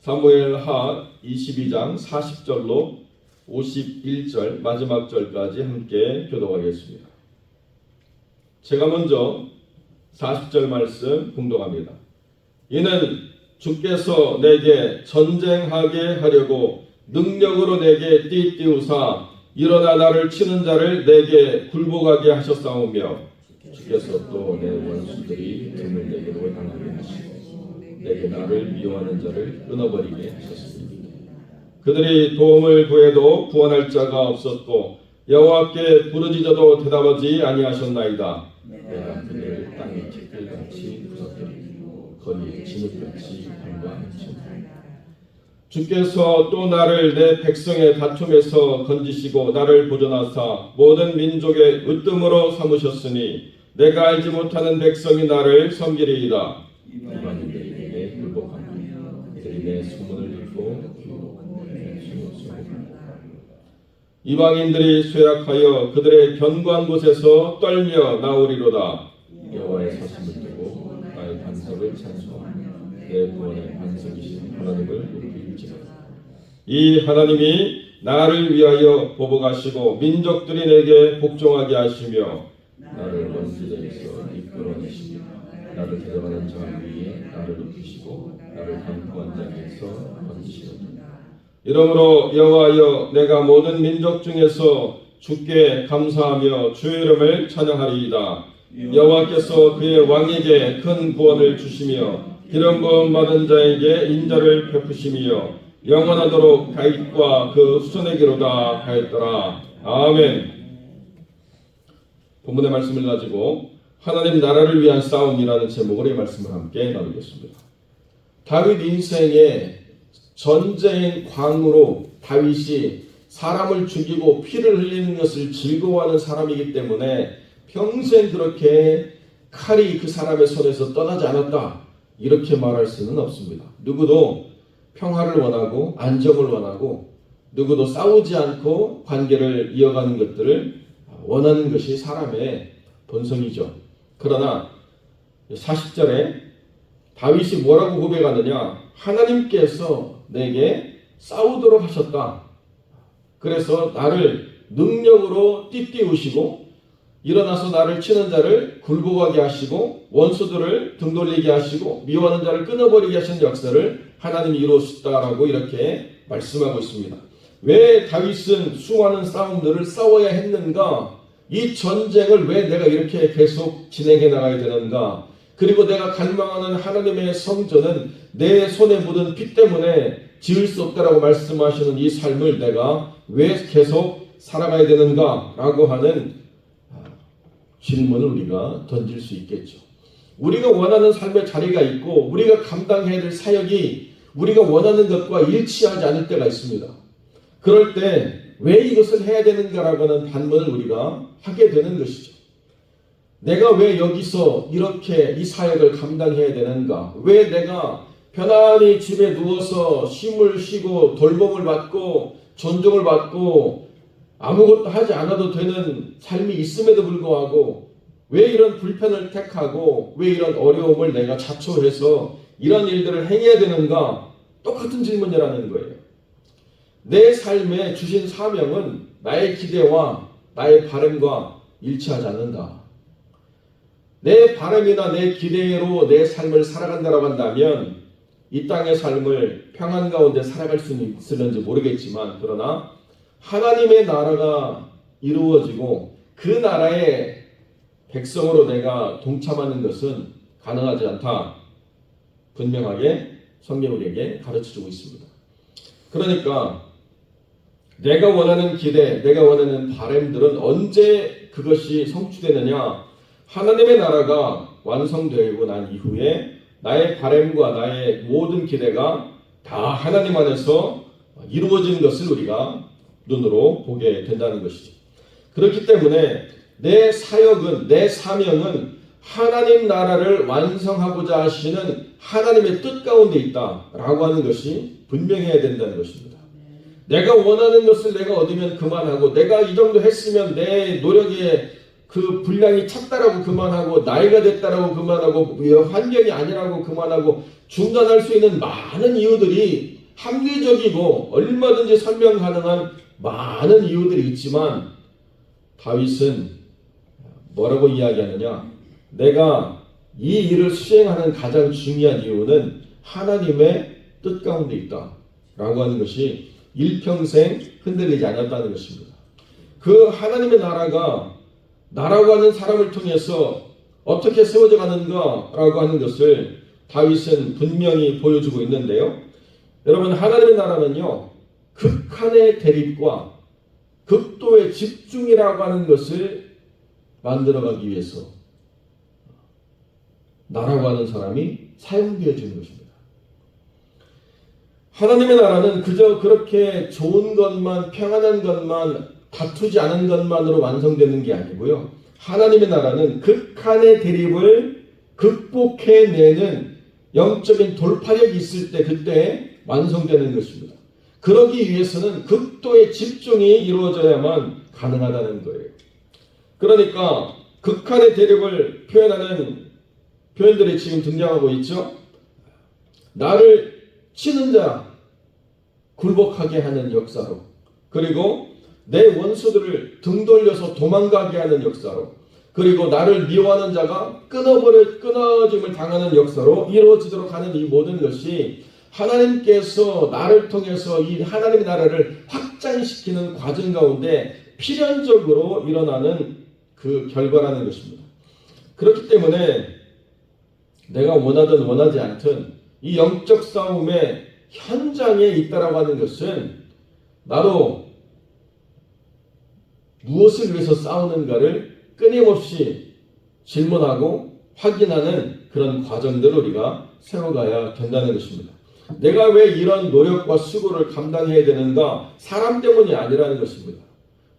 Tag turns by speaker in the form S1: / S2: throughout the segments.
S1: 사무엘하 22장 40절로 51절 마지막 절까지 함께 교독하겠습니다. 제가 먼저 40절 말씀 봉독합니다. 이는 주께서 내게 전쟁하게 하려고 능력으로 내게 띠띠우사 일어나 나를 치는 자를 내게 굴복하게 하셨사오며 주께서 또 내 원수들이 등을 내게로 향하게 하시고 내게 나를 미워하는 자를 끊어버리게 하셨습니다. 그들이 도움을 구해도 구원할 자가 없었고 여호와께 부르짖어도 대답하지 아니하셨나이다. 내가 그들을 땅의 티끌같이 부서뜨리고 거리에 진흙같이 방광하셨나이다. 주께서 또 나를 내 백성의 다툼에서 건지시고 나를 보존하사 모든 민족의 으뜸으로 삼으셨으니 내가 알지 못하는 백성이 나를 섬기리이다. 이방인들이 내게 굴복하며 그들이 내 소문을 듣고 이방인들이 쇠약하여 그들의 견고한 곳에서 떨며 나오리로다. 여호와의 사심을 두고 나의 반석을 찬송하며 내 구원의 반석이신 하나님을 높일지어다. 이 하나님이 나를 위하여 보복하시고 민족들이 내게 복종하게 하시며 나를 원수들에서 이끌어내시며 나를 대적하는 자 위에 나를 높이시고 나를 강포한 자에게서 건지시옵니다. 이러므로 여호와여 내가 모든 민족 중에서 주께 감사하며 주의 이름을 찬양하리이다. 여호와께서 그의 왕에게 큰 구원을 주시며 기름 부음 받은 자에게 인자를 베푸시며 영원하도록 다윗과 그 후손에게로다 하였더라. 아멘. 본문의 말씀을 가지고 하나님 나라를 위한 싸움이라는 제목으로 이 말씀을 함께 나누겠습니다. 다윗 인생의 전쟁의 광으로 다윗이 사람을 죽이고 피를 흘리는 것을 즐거워하는 사람이기 때문에 평생 그렇게 칼이 그 사람의 손에서 떠나지 않았다 이렇게 말할 수는 없습니다. 누구도 평화를 원하고 안정을 원하고 누구도 싸우지 않고 관계를 이어가는 것들을 원하는 것이 사람의 본성이죠. 그러나 40절에 다윗이 뭐라고 고백하느냐? 하나님께서 내게 싸우도록 하셨다. 그래서 나를 능력으로 띠띠우시고 일어나서 나를 치는 자를 굴복하게 하시고 원수들을 등 돌리게 하시고 미워하는 자를 끊어버리게 하신 역사를 하나님이 이루었다라고 이렇게 말씀하고 있습니다. 왜 다윗은 수많은 싸움들을 싸워야 했는가? 이 전쟁을 왜 내가 이렇게 계속 진행해 나가야 되는가? 그리고 내가 갈망하는 하나님의 성전은 내 손에 묻은 피 때문에 지을 수 없다라고 말씀하시는 이 삶을 내가 왜 계속 살아가야 되는가? 라고 하는 질문을 우리가 던질 수 있겠죠. 우리가 원하는 삶의 자리가 있고 우리가 감당해야 될 사역이 우리가 원하는 것과 일치하지 않을 때가 있습니다. 그럴 때 왜 이것을 해야 되는가라고 하는 반문을 우리가 하게 되는 것이죠. 내가 왜 여기서 이렇게 이 사역을 감당해야 되는가? 왜 내가 편안히 집에 누워서 쉼을 쉬고 돌봄을 받고 존중을 받고 아무것도 하지 않아도 되는 삶이 있음에도 불구하고 왜 이런 불편을 택하고 왜 이런 어려움을 내가 자초해서 이런 일들을 행해야 되는가? 똑같은 질문이라는 거예요. 내 삶에 주신 사명은 나의 기대와 나의 바람과 일치하지 않는다. 내 바람이나 내 기대로 내 삶을 살아간다고 한다면 이 땅의 삶을 평안 가운데 살아갈 수 있을는지 모르겠지만 그러나 하나님의 나라가 이루어지고 그 나라의 백성으로 내가 동참하는 것은 가능하지 않다. 분명하게 성경이 우리에게 가르쳐주고 있습니다. 그러니까 내가 원하는 기대, 내가 원하는 바람들은 언제 그것이 성취되느냐? 하나님의 나라가 완성되고 난 이후에 나의 바람과 나의 모든 기대가 다 하나님 안에서 이루어진 것을 우리가 눈으로 보게 된다는 것이죠. 그렇기 때문에 내 사역은, 내 사명은 하나님 나라를 완성하고자 하시는 하나님의 뜻 가운데 있다라고 하는 것이 분명해야 된다는 것입니다. 내가 원하는 것을 내가 얻으면 그만하고 내가 이 정도 했으면 내 노력에 그 분량이 찼다라고 그만하고 나이가 됐다라고 그만하고 환경이 아니라고 그만하고 중단할 수 있는 많은 이유들이 합리적이고 얼마든지 설명 가능한 많은 이유들이 있지만 다윗은 뭐라고 이야기하느냐? 내가 이 일을 수행하는 가장 중요한 이유는 하나님의 뜻 가운데 있다 라고 하는 것이 일평생 흔들리지 않았다는 것입니다. 그 하나님의 나라가 나라고 하는 사람을 통해서 어떻게 세워져 가는가 라고 하는 것을 다윗은 분명히 보여주고 있는데요. 여러분, 하나님의 나라는요, 극한의 대립과 극도의 집중이라고 하는 것을 만들어가기 위해서 나라고 하는 사람이 사용되어지는 것입니다. 하나님의 나라는 그저 그렇게 좋은 것만, 평안한 것만, 다투지 않은 것만으로 완성되는 게 아니고요. 하나님의 나라는 극한의 대립을 극복해내는 영적인 돌파력이 있을 때 그때 완성되는 것입니다. 그러기 위해서는 극도의 집중이 이루어져야만 가능하다는 거예요. 그러니까 극한의 대립을 표현하는 표현들이 지금 등장하고 있죠. 나를 치는 자 굴복하게 하는 역사로, 그리고 내 원수들을 등 돌려서 도망가게 하는 역사로, 그리고 나를 미워하는 자가 끊어짐을 당하는 역사로 이루어지도록 하는 이 모든 것이 하나님께서 나를 통해서 이 하나님의 나라를 확장시키는 과정 가운데 필연적으로 일어나는 그 결과라는 것입니다. 그렇기 때문에 내가 원하든 원하지 않든 이 영적 싸움의 현장에 있다라고 하는 것은 나로 무엇을 위해서 싸우는가를 끊임없이 질문하고 확인하는 그런 과정들을 우리가 세워가야 된다는 것입니다. 내가 왜 이런 노력과 수고를 감당해야 되는가? 사람 때문이 아니라는 것입니다.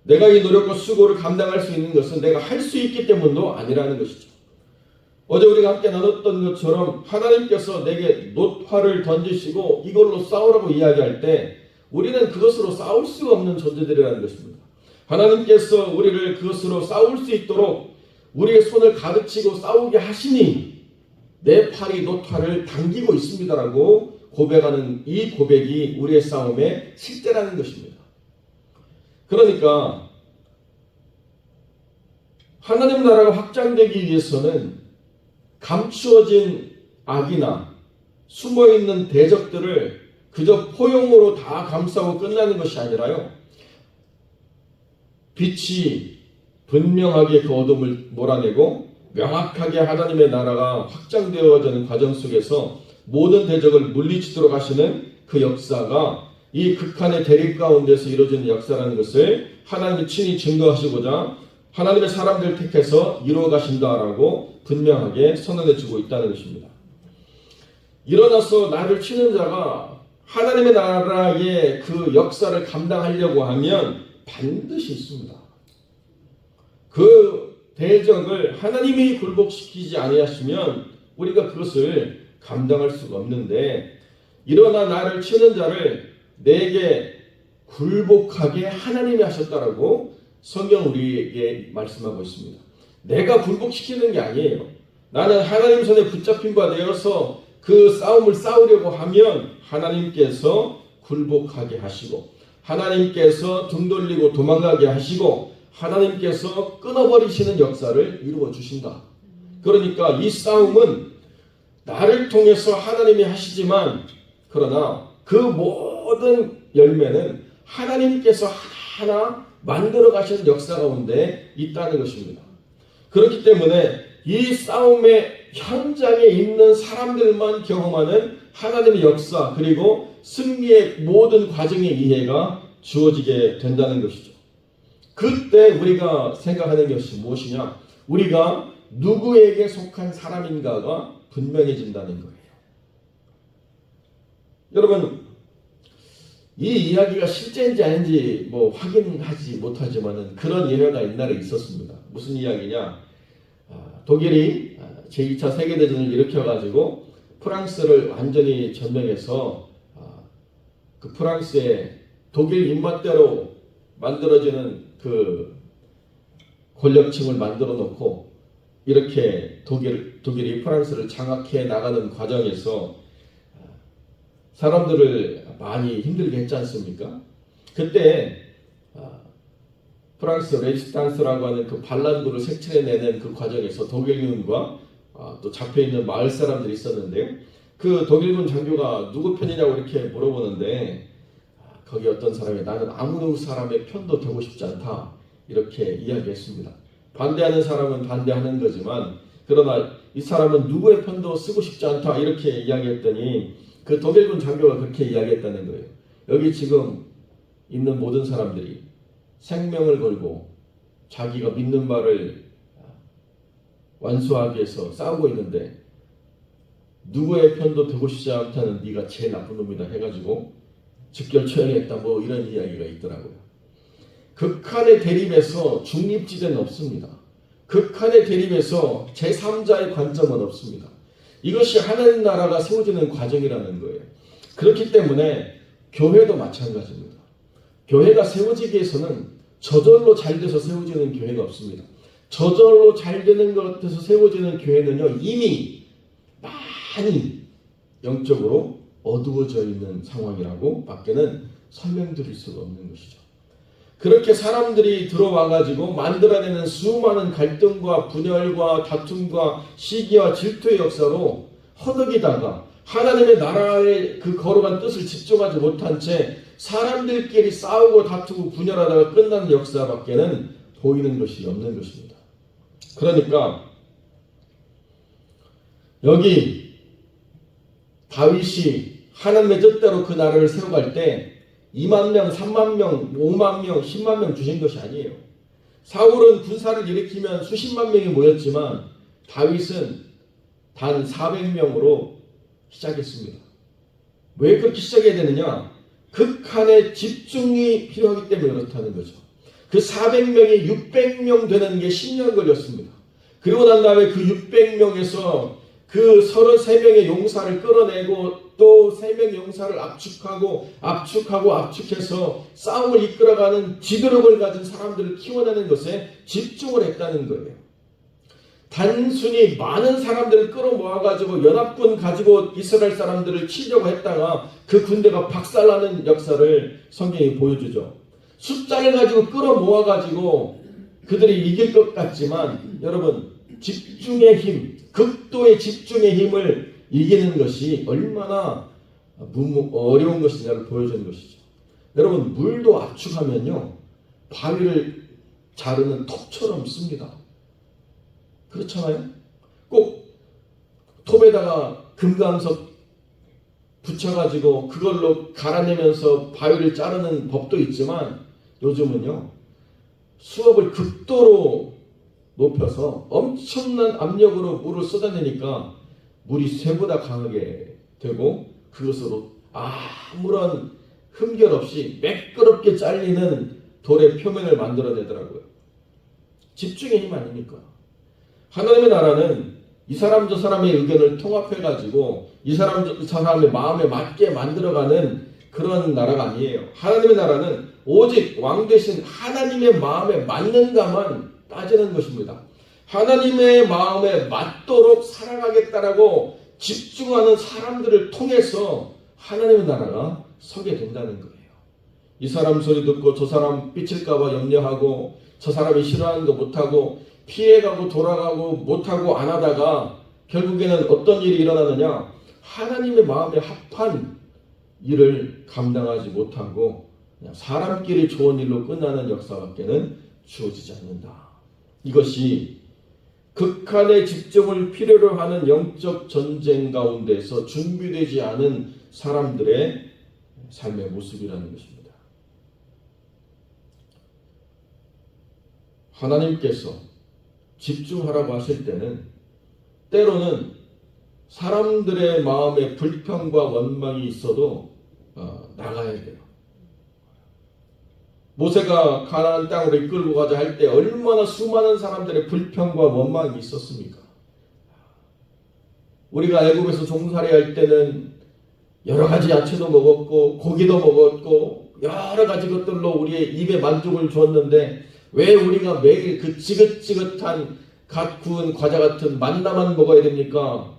S1: 내가 이 노력과 수고를 감당할 수 있는 것은 내가 할 수 있기 때문도 아니라는 것이죠. 어제 우리가 함께 나눴던 것처럼 하나님께서 내게 놋화를 던지시고 이걸로 싸우라고 이야기할 때 우리는 그것으로 싸울 수가 없는 존재들이라는 것입니다. 하나님께서 우리를 그것으로 싸울 수 있도록 우리의 손을 가르치고 싸우게 하시니 내 팔이 놋화를 당기고 있습니다라고 고백하는 이 고백이 우리의 싸움의 실제라는 것입니다. 그러니까 하나님 나라가 확장되기 위해서는 감추어진 악이나 숨어있는 대적들을 그저 포용으로 다 감싸고 끝나는 것이 아니라요, 빛이 분명하게 그 어둠을 몰아내고 명확하게 하나님의 나라가 확장되어지는 과정 속에서 모든 대적을 물리치도록 하시는 그 역사가 이 극한의 대립 가운데서 이루어지는 역사라는 것을 하나님이 친히 증거하시고자 하나님의 사람들을 택해서 이루어 가신다라고 분명하게 선언해주고 있다는 것입니다. 일어나서 나를 치는 자가 하나님의 나라의 그 역사를 감당하려고 하면 반드시 있습니다. 그 대적을 하나님이 굴복시키지 아니하시면 우리가 그것을 감당할 수가 없는데, 일어나 나를 치는 자를 내게 굴복하게 하나님이 하셨다라고 성경 우리에게 말씀하고 있습니다. 내가 굴복시키는 게 아니에요. 나는 하나님 손에 붙잡힌 바 되어서 그 싸움을 싸우려고 하면 하나님께서 굴복하게 하시고 하나님께서 등 돌리고 도망가게 하시고 하나님께서 끊어버리시는 역사를 이루어 주신다. 그러니까 이 싸움은 나를 통해서 하나님이 하시지만 그러나 그 모든 열매는 하나님께서 하나 만들어 가시는 역사 가운데 있다는 것입니다. 그렇기 때문에 이 싸움의 현장에 있는 사람들만 경험하는 하나님의 역사 그리고 승리의 모든 과정의 이해가 주어지게 된다는 것이죠. 그때 우리가 생각하는 것이 무엇이냐? 우리가 누구에게 속한 사람인가가 분명해진다는 거예요. 여러분, 이 이야기가 실제인지 아닌지 확인하지 못하지만은 그런 예화가 옛날에 있었습니다. 무슨 이야기냐? 독일이 제2차 세계대전을 일으켜가지고 프랑스를 완전히 점령해서 그 프랑스의 독일 입맛대로 만들어지는 그 권력층을 만들어 놓고 이렇게 독일이 프랑스를 장악해 나가는 과정에서 사람들을 많이 힘들게 했지 않습니까? 그때 프랑스 레지스탕스라고 하는 그 반란군을 색출해내는 그 과정에서 독일군과 또 잡혀있는 마을 사람들이 있었는데요. 그 독일군 장교가 누구 편이냐고 이렇게 물어보는데 거기 어떤 사람이 나는 아무 사람의 편도 되고 싶지 않다 이렇게 이야기했습니다. 반대하는 사람은 반대하는 거지만 그러나 이 사람은 누구의 편도 쓰고 싶지 않다 이렇게 이야기했더니 그 독일군 장교가 그렇게 이야기했다는 거예요. 여기 지금 있는 모든 사람들이 생명을 걸고 자기가 믿는 바를 완수하기 위해서 싸우고 있는데 누구의 편도 되고 싶지 않다는 네가 제일 나쁜 놈이다 해가지고 즉결 처형했다 뭐 이런 이야기가 있더라고요. 극한의 대립에서 중립지대는 없습니다. 극한의 대립에서 제3자의 관점은 없습니다. 이것이 하나님 나라가 세워지는 과정이라는 거예요. 그렇기 때문에 교회도 마찬가지입니다. 교회가 세워지기 위해서는 저절로 잘 돼서 세워지는 교회가 없습니다. 저절로 잘 되는 것 같아서 세워지는 교회는요, 이미 많이 영적으로 어두워져 있는 상황이라고 밖에는 설명드릴 수가 없는 것이죠. 그렇게 사람들이 들어와가지고 만들어내는 수많은 갈등과 분열과 다툼과 시기와 질투의 역사로 허덕이다가 하나님의 나라의 그 거룩한 뜻을 집중하지 못한 채 사람들끼리 싸우고 다투고 분열하다가 끝나는 역사밖에는 보이는 것이 없는 것입니다. 그러니까 여기 다윗이 하나님의 뜻대로 그 나라를 세워갈 때 2만 명, 3만 명, 5만 명, 10만 명 주신 것이 아니에요. 사울은 군사를 일으키면 수십만 명이 모였지만 다윗은 단 400명으로 시작했습니다. 왜 그렇게 시작해야 되느냐? 극한의 집중이 필요하기 때문에 그렇다는 거죠. 그 400명이 600명 되는 게 10년 걸렸습니다. 그리고 난 다음에 그 600명에서 그 33명의 용사를 끌어내고 또 3명의 용사를 압축해서 싸움을 이끌어가는 지도력을 가진 사람들을 키워내는 것에 집중을 했다는 거예요. 단순히 많은 사람들을 끌어모아가지고 연합군 가지고 이스라엘 사람들을 치려고 했다가 그 군대가 박살나는 역사를 성경이 보여주죠. 숫자를 가지고 끌어모아가지고 그들이 이길 것 같지만 여러분 집중의 힘, 극도의 집중의 힘을 이기는 것이 얼마나 어려운 것이냐를 보여주는 것이죠. 여러분 물도 압축하면요 바위를 자르는 톱처럼 씁니다. 그렇잖아요? 꼭 톱에다가 금강석 붙여가지고 그걸로 갈아내면서 바위를 자르는 법도 있지만 요즘은요 수압을 극도로 높여서 엄청난 압력으로 물을 쏟아내니까 물이 쇠보다 강하게 되고 그것으로 아무런 흠결 없이 매끄럽게 잘리는 돌의 표면을 만들어내더라고요. 집중의 힘 아닙니까? 하나님의 나라는 이 사람 저 사람의 의견을 통합해가지고 이 사람 저 사람의 마음에 맞게 만들어가는 그런 나라가 아니에요. 하나님의 나라는 오직 왕 대신 하나님의 마음에 맞는가만 따지는 것입니다. 하나님의 마음에 맞도록 살아가겠다라고 집중하는 사람들을 통해서 하나님의 나라가 서게 된다는 거예요. 이 사람 소리 듣고 저 사람 삐칠까봐 염려하고 저 사람이 싫어하는 거 못하고 피해가고 돌아가고 못하고 안 하다가 결국에는 어떤 일이 일어나느냐? 하나님의 마음에 합한 일을 감당하지 못하고 그냥 사람끼리 좋은 일로 끝나는 역사밖에는 주어지지 않는다. 이것이 극한의 집중을 필요로 하는 영적 전쟁 가운데서 준비되지 않은 사람들의 삶의 모습이라는 것입니다. 하나님께서 집중하라고 하실 때는 때로는 사람들의 마음에 불평과 원망이 있어도 나가야 돼요. 모세가 가나안 땅으로 이끌고 가자 할 때 얼마나 수많은 사람들의 불평과 원망이 있었습니까? 우리가 애굽에서 종살이 할 때는 여러 가지 야채도 먹었고 고기도 먹었고 여러 가지 것들로 우리의 입에 만족을 주었는데 왜 우리가 매일 그 지긋지긋한 갓 구운 과자 같은 만나만 먹어야 됩니까?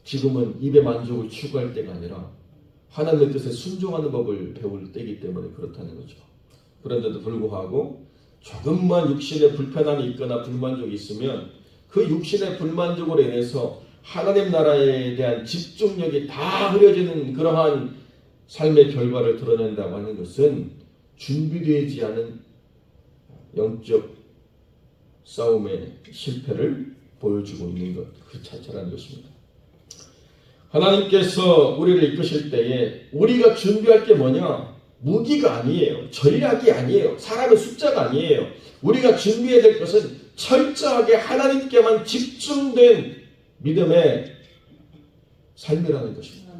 S1: 지금은 입의 만족을 추구할 때가 아니라 하나님의 뜻에 순종하는 법을 배울 때이기 때문에 그렇다는 거죠. 그런데도 불구하고 조금만 육신에 불편함이 있거나 불만족이 있으면 그 육신의 불만족으로 인해서 하나님 나라에 대한 집중력이 다 흐려지는 그러한 삶의 결과를 드러낸다고 하는 것은 준비되지 않은 영적 싸움의 실패를 보여주고 있는 것 그 자체라는 것입니다. 하나님께서 우리를 이끄실 때에 우리가 준비할 게 뭐냐? 무기가 아니에요. 전략이 아니에요. 사람의 숫자가 아니에요. 우리가 준비해야 될 것은 철저하게 하나님께만 집중된 믿음의 삶이라는 것입니다.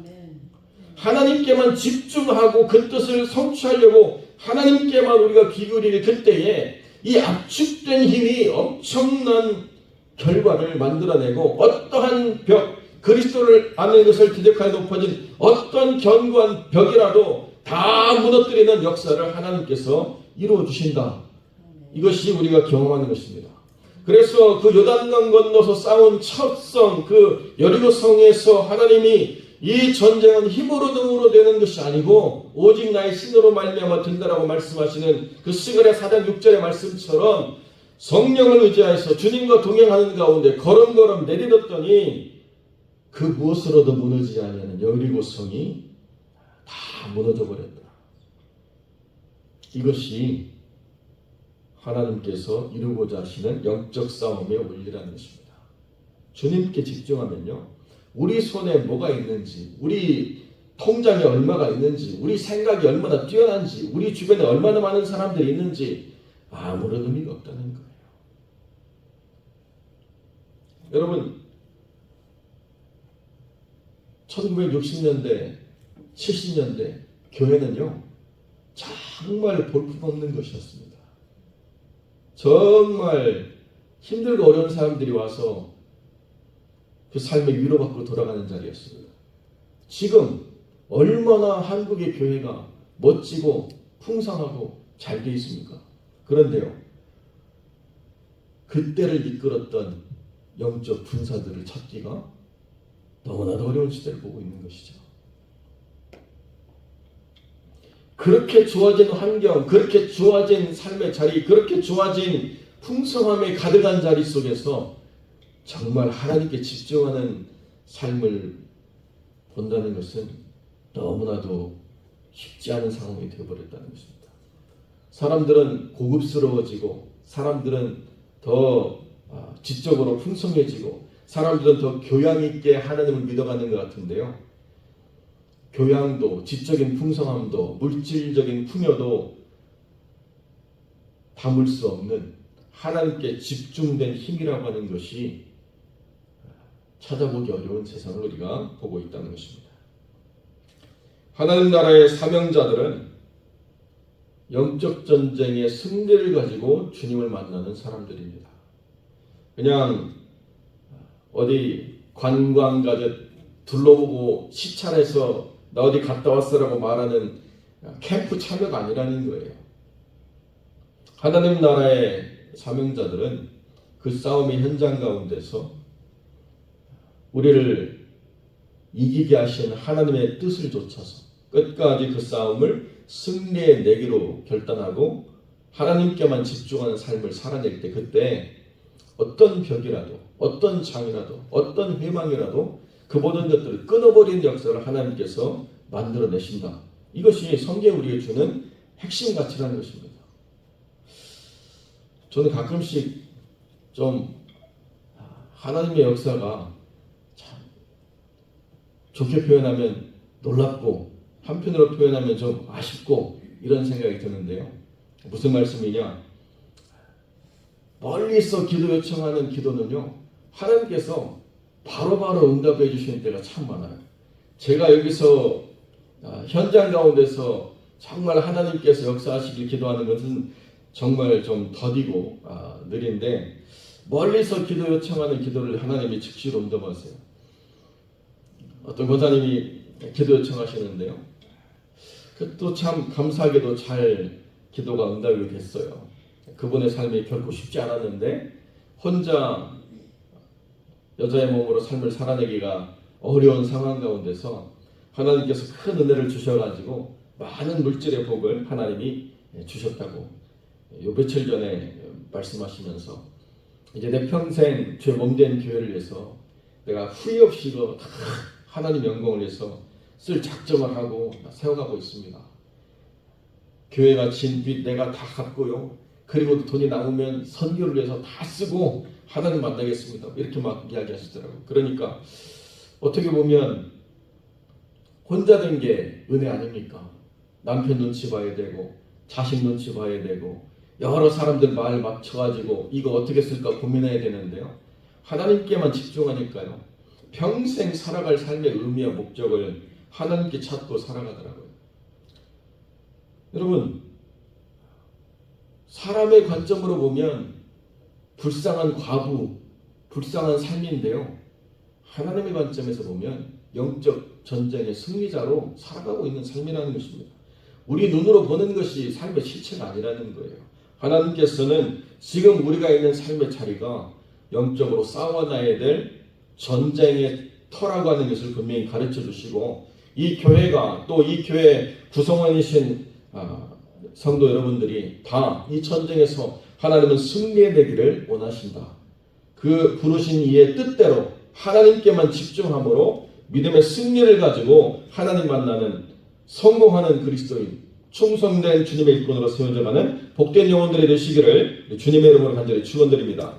S1: 하나님께만 집중하고 그 뜻을 성취하려고 하나님께만 우리가 귀 기울일 그때에 이 압축된 힘이 엄청난 결과를 만들어내고 어떠한 벽, 그리스도를 아는 것을 대적하여 높아진 어떤 견고한 벽이라도 다 무너뜨리는 역사를 하나님께서 이루어 주신다. 이것이 우리가 경험하는 것입니다. 그래서 그 요단강 건너서 싸운 첫 성, 그 여리고성에서 하나님이 이 전쟁은 힘으로 능으로 되는 것이 아니고 오직 나의 신으로 말미암아 된다라고 말씀하시는 그 스가랴 4장 6절의 말씀처럼 성령을 의지하여서 주님과 동행하는 가운데 걸음걸음 내딛었더니 그 무엇으로도 무너지지 아니하는 여리고성이 다 무너져 버렸다. 이것이 하나님께서 이루고자 하시는 영적 싸움의 원리라는 것입니다. 주님께 집중하면요, 우리 손에 뭐가 있는지, 우리 통장에 얼마가 있는지, 우리 생각이 얼마나 뛰어난지, 우리 주변에 얼마나 많은 사람들이 있는지 아무런 의미가 없다는 거예요. 여러분, 1960년대, 70년대 교회는요, 정말 볼품없는 것이었습니다. 정말 힘들고 어려운 사람들이 와서 그 삶의 위로받고 돌아가는 자리였습니다. 지금 얼마나 한국의 교회가 멋지고 풍성하고 잘 되어 있습니까? 그런데요, 그때를 이끌었던 영적 군사들을 찾기가 너무나도 어려운 시대를 보고 있는 것이죠. 그렇게 좋아진 환경, 그렇게 좋아진 삶의 자리, 그렇게 좋아진 풍성함에 가득한 자리 속에서 정말 하나님께 집중하는 삶을 본다는 것은 너무나도 쉽지 않은 상황이 되어버렸다는 것입니다. 사람들은 고급스러워지고, 사람들은 더 지적으로 풍성해지고, 사람들은 더 교양 있게 하나님을 믿어가는 것 같은데요. 교양도, 지적인 풍성함도, 물질적인 풍요도 담을 수 없는 하나님께 집중된 힘이라고 하는 것이 찾아보기 어려운 세상을 우리가 보고 있다는 것입니다. 하나님 나라의 사명자들은 영적 전쟁의 승리를 가지고 주님을 만나는 사람들입니다. 그냥 어디 관광 가듯 둘러보고 시찰해서 나 어디 갔다 왔어라고 말하는 캠프 참여가 아니라는 거예요. 하나님 나라의 사명자들은 그 싸움의 현장 가운데서 우리를 이기게 하신 하나님의 뜻을 좇아서 끝까지 그 싸움을 승리의 내기로 결단하고 하나님께만 집중하는 삶을 살아낼 때, 그때 어떤 벽이라도, 어떤 장이라도, 어떤 회망이라도 그 모든 것들을 끊어버리는 역사를 하나님께서 만들어내신다. 이것이 성경이 우리에게 주는 핵심 가치라는 것입니다. 저는 가끔씩 좀 하나님의 역사가 참 좋게 표현하면 놀랍고 한편으로 표현하면 좀 아쉽고 이런 생각이 드는데요. 무슨 말씀이냐? 멀리서 기도 요청하는 기도는요, 하나님께서 바로바로 응답해 주시는 때가 참 많아요. 제가 여기서 현장 가운데서 정말 하나님께서 역사하시길 기도하는 것은 정말 좀 더디고 느린데, 멀리서 기도 요청하는 기도를 하나님이 즉시로 응답하세요. 어떤 권사님이 기도 요청하시는데요, 또 참 감사하게도 잘 기도가 응답이 됐어요. 그분의 삶이 결코 쉽지 않았는데 혼자 여자의 몸으로 삶을 살아내기가 어려운 상황 가운데서 하나님께서 큰 은혜를 주셔가지고 많은 물질의 복을 하나님이 주셨다고 요 며칠 전에 말씀하시면서 이제 내 평생 죄 몸된 교회를 위해서 내가 후회 없이 이거 다 하나님 영광을 위해서 쓸 작정을 하고 세워가고 있습니다. 교회가 진 빚 내가 다 갚고요. 그리고 돈이 남으면 선교를 위해서 다 쓰고 하나님 만나겠습니다. 이렇게 막 이야기하시더라고요. 그러니까 어떻게 보면 혼자 된 게 은혜 아닙니까? 남편 눈치 봐야 되고 자식 눈치 봐야 되고 여러 사람들 말 맞춰가지고 이거 어떻게 쓸까 고민해야 되는데요. 하나님께만 집중하니까요. 평생 살아갈 삶의 의미와 목적을 하나님께 찾고 살아가더라고요. 여러분, 사람의 관점으로 보면 불쌍한 과부, 불쌍한 삶인데요. 하나님의 관점에서 보면 영적 전쟁의 승리자로 살아가고 있는 삶이라는 것입니다. 우리 눈으로 보는 것이 삶의 실체가 아니라는 거예요. 하나님께서는 지금 우리가 있는 삶의 자리가 영적으로 싸워나야 될 전쟁의 터라고 하는 것을 분명히 가르쳐 주시고 이 교회가 또 이 교회 구성원이신 성도 여러분들이 다 이 전쟁에서 하나님은 승리되기를 원하신다. 그 부르신 이의 뜻대로 하나님께만 집중함으로 믿음의 승리를 가지고 하나님 만나는 성공하는 그리스도인, 충성된 주님의 일꾼으로 세워져가는 복된 영혼들이 되시기를 주님의 이름으로 간절히 축원드립니다.